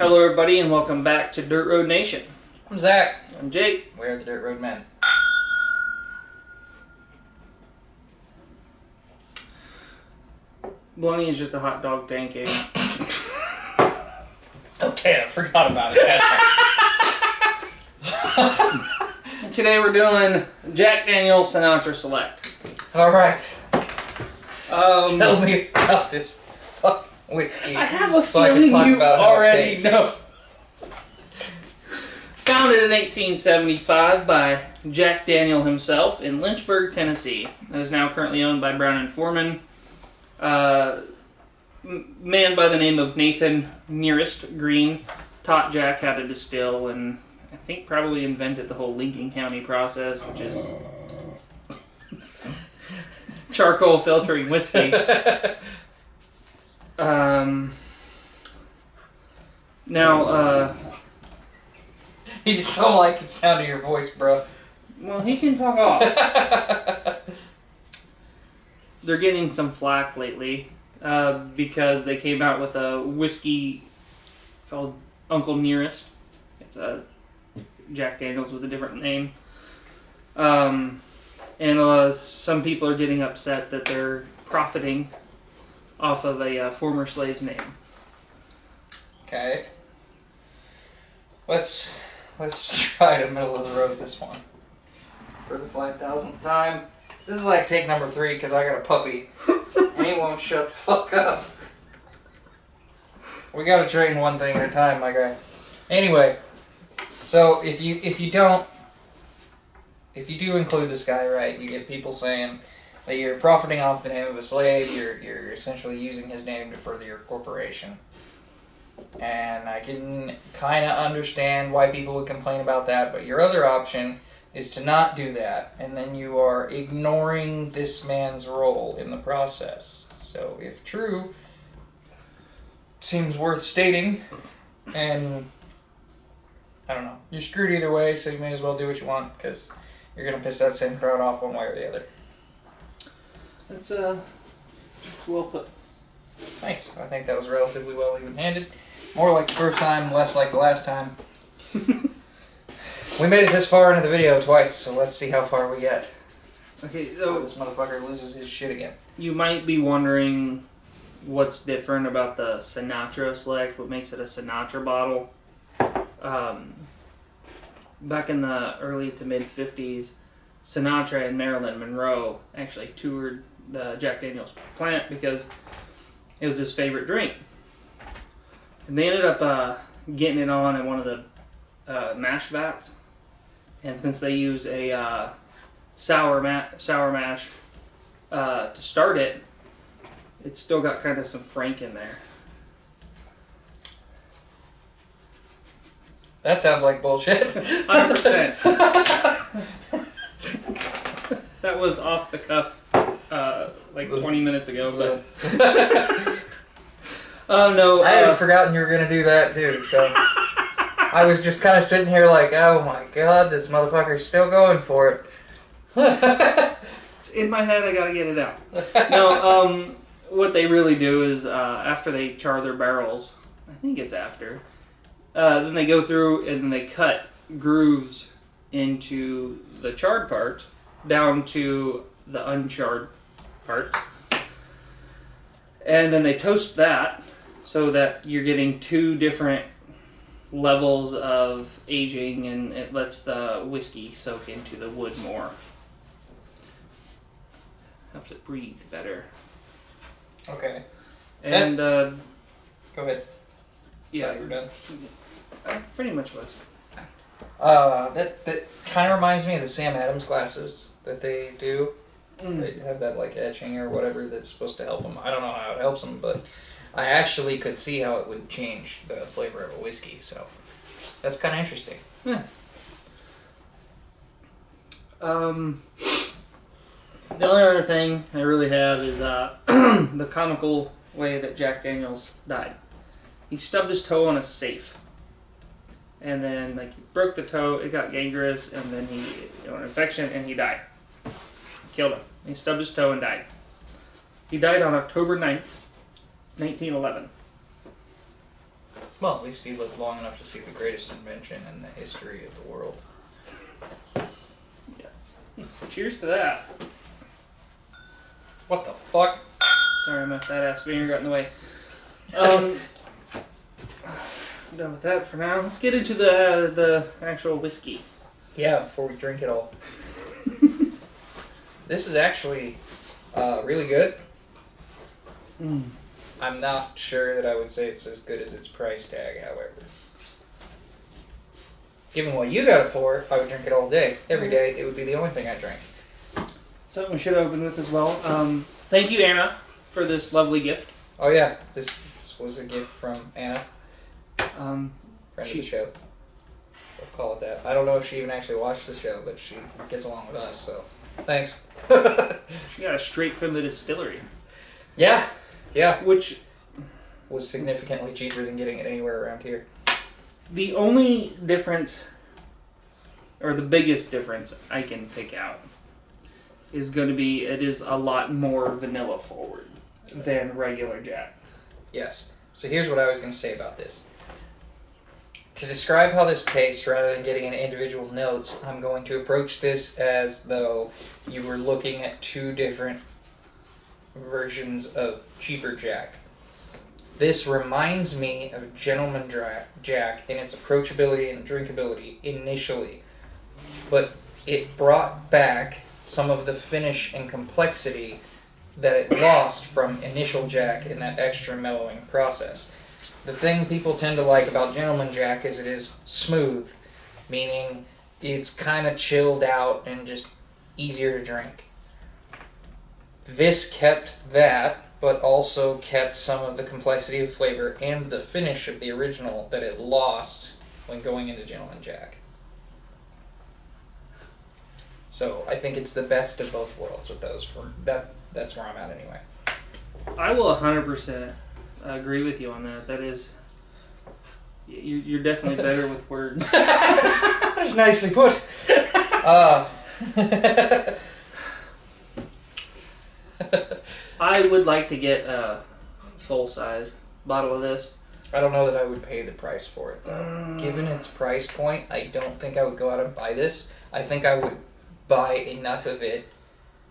Hello everybody and welcome back to Dirt Road Nation. I'm Zach. I'm Jake. We're the Dirt Road Men. Bologna is just a hot dog pancake. Okay, I forgot about it. Today we're doing Jack Daniel's Sinatra Select. Alright. Tell me about this fucking whiskey. I have a feeling you already know. Founded in 1875 by Jack Daniel himself in Lynchburg, Tennessee. It is now currently owned by Brown & Forman. Man by the name of Nathan Nearest Green taught Jack how to distill and I think probably invented the whole Lincoln County process, which is charcoal filtering whiskey. You just don't like the sound of your voice, bro. Well, he can fuck off. They're getting some flack lately because they came out with a whiskey called Uncle Nearest. It's a Jack Daniels with a different name. And some people are getting upset that they're profiting off of a former slave's name. Okay. Let's try to middle of the road this one. For the 5,000th time. This is like take number 3 because I got a puppy. And he won't shut the fuck up. We gotta train one thing at a time, my guy. Anyway, so if you do include this guy, right, you get people saying that you're profiting off the name of a slave, you're essentially using his name to further your corporation. And I can kind of understand why people would complain about that, but your other option is to not do that, and then you are ignoring this man's role in the process. So if true, it seems worth stating, and I don't know, you're screwed either way, so you may as well do what you want, because you're going to piss that same crowd off one way or the other. That's well put. Thanks. I think that was relatively well even-handed. More like the first time, less like the last time. We made it this far into the video twice, so let's see how far we get. Okay, So this motherfucker loses his shit again. You might be wondering what's different about the Sinatra Select, what makes it a Sinatra bottle. Back in the early to mid 50s, Sinatra and Marilyn Monroe actually toured the Jack Daniel's plant because it was his favorite drink. And they ended up getting it on in one of the mash vats. And since they use a sour mash to start it, it's still got kind of some Frank in there. That sounds like bullshit. 100%. That was off the cuff like 20 minutes ago, but oh no. I had forgotten you were going to do that too, so I was just kind of sitting here like, oh my god, this motherfucker's still going for it. It's in my head, I gotta get it out. No, what they really do is after they char their barrels, I think it's after, then they go through and they cut grooves into the charred part down to the uncharred parts. And then they toast that so that you're getting two different levels of aging, and it lets the whiskey soak into the wood more. Helps it breathe better. Okay. And go ahead. Yeah, you were done. I pretty much was. That kind of reminds me of the Sam Adams glasses that they do. They have that like etching or whatever that's supposed to help them. I don't know how it helps them, but I actually could see how it would change the flavor of a whiskey. So that's kind of interesting. Yeah. The only other thing I really have is the comical way that Jack Daniels died. He stubbed his toe on a safe. And then he broke the toe, it got gangrenous, and then he an infection, and he died. Killed him. He stubbed his toe and died. He died on October 9th, 1911. Well, at least he lived long enough to see the greatest invention in the history of the world. Yes. Cheers to that. What the fuck? Sorry, my fat ass finger got in the way. Done with that for now. Let's get into the actual whiskey. Yeah, before we drink it all. This is actually really good. Mm. I'm not sure that I would say it's as good as its price tag, however. Given what you got it for, I would drink it all day. Every day, it would be the only thing I drank. Something we should open with as well. Thank you, Anna, for this lovely gift. Oh yeah, this was a gift from Anna, friend of the show. We'll call it that. I don't know if she even actually watched the show, but she gets along with us, so thanks. She got it straight from the distillery. Yeah. Which was significantly cheaper than getting it anywhere around here. the only difference, or the biggest difference I can pick out, is going to be it is a lot more vanilla forward than regular Jack. Yes. So here's what I was going to say about this. To describe how this tastes, rather than getting into individual notes, I'm going to approach this as though you were looking at two different versions of cheaper Jack. This reminds me of Gentleman Jack in its approachability and drinkability initially, but it brought back some of the finish and complexity that it lost from initial Jack in that extra mellowing process. The thing people tend to like about Gentleman Jack is it is smooth, meaning it's kind of chilled out and just easier to drink. This kept that, but also kept some of the complexity of flavor and the finish of the original that it lost when going into Gentleman Jack. So I think it's the best of both worlds with those. That's where I'm at anyway. I will 100% agree with you on that. That is, you're definitely better with words. That's nicely put. I would like to get a full-size bottle of this. I don't know that I would pay the price for it, though. Given its price point, I don't think I would go out and buy this. I think I would buy enough of it,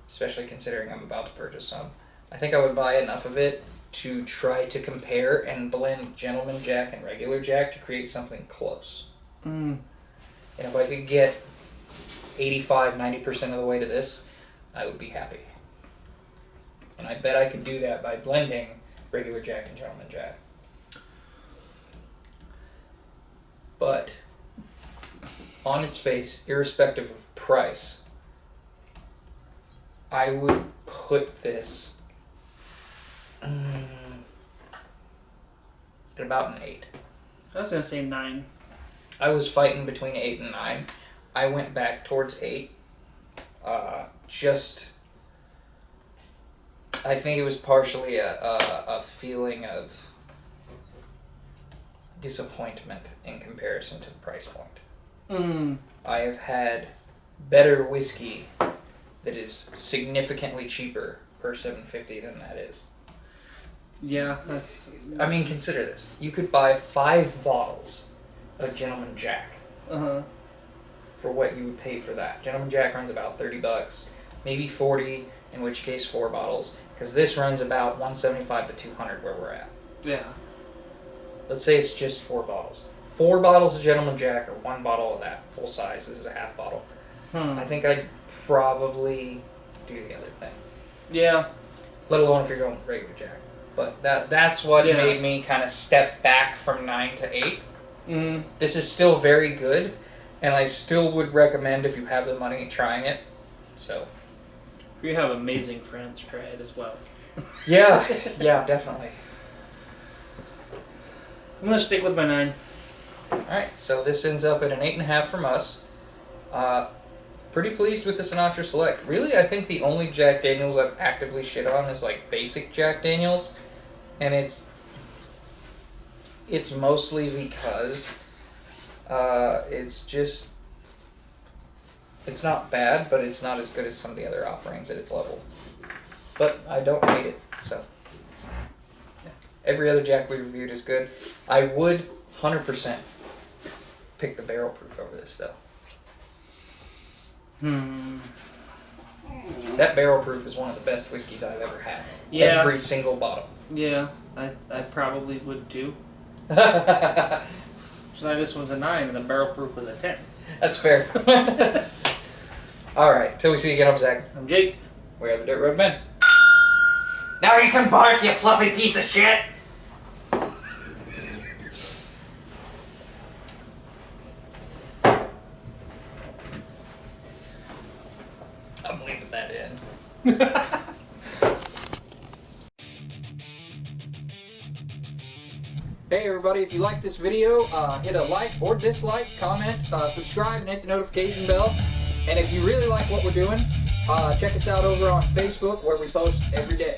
especially considering I'm about to purchase some. I think I would buy enough of it to try to compare and blend Gentleman Jack and regular Jack to create something close. And if I could get 85-90% of the way to this, I would be happy. And I bet I could do that by blending regular Jack and Gentleman Jack. But on its face, irrespective of price, I would put this at about an 8. I was going to say 9. I was fighting between 8 and 9. I went back towards 8. I think it was partially a feeling of disappointment in comparison to the price point. I have had better whiskey that is significantly cheaper per $7.50 than that is. Yeah, that's... I mean, consider this. You could buy 5 bottles of Gentleman Jack for what you would pay for that. Gentleman Jack runs about $30, maybe 40, in which case 4 bottles, because this runs about $175 to $200 where we're at. Yeah. Let's say it's just 4 bottles. 4 bottles of Gentleman Jack or 1 bottle of that, full size. This is a half bottle. I think I'd probably do the other thing. Yeah. Let alone if you're going with regular Jack. But that's what made me kind of step back from 9 to 8. This is still very good, and I still would recommend, if you have the money, trying it. So, if you have amazing friends, try it as well. Yeah, definitely. I'm going to stick with my 9. Alright, so this ends up at an 8.5 from us. Pretty pleased with the Sinatra Select. Really, I think the only Jack Daniels I've actively shit on is like basic Jack Daniels. And it's mostly because it's not bad, but it's not as good as some of the other offerings at its level. But I don't hate it, so. Every other Jack we reviewed is good. I would 100% pick the barrel proof over this though. That barrel proof is one of the best whiskeys I've ever had. Yeah. Every single bottle. Yeah, I probably would too. So this was a 9 and the barrel proof was a 10. That's fair. Alright, till we see you again, I'm Zach. I'm Jake. We are the Dirt Road Men. Now you can bark, you fluffy piece of shit! I'm leaving that in. Hey everybody, if you like this video, hit a like or dislike, comment, subscribe, and hit the notification bell. And if you really like what we're doing, check us out over on Facebook where we post every day.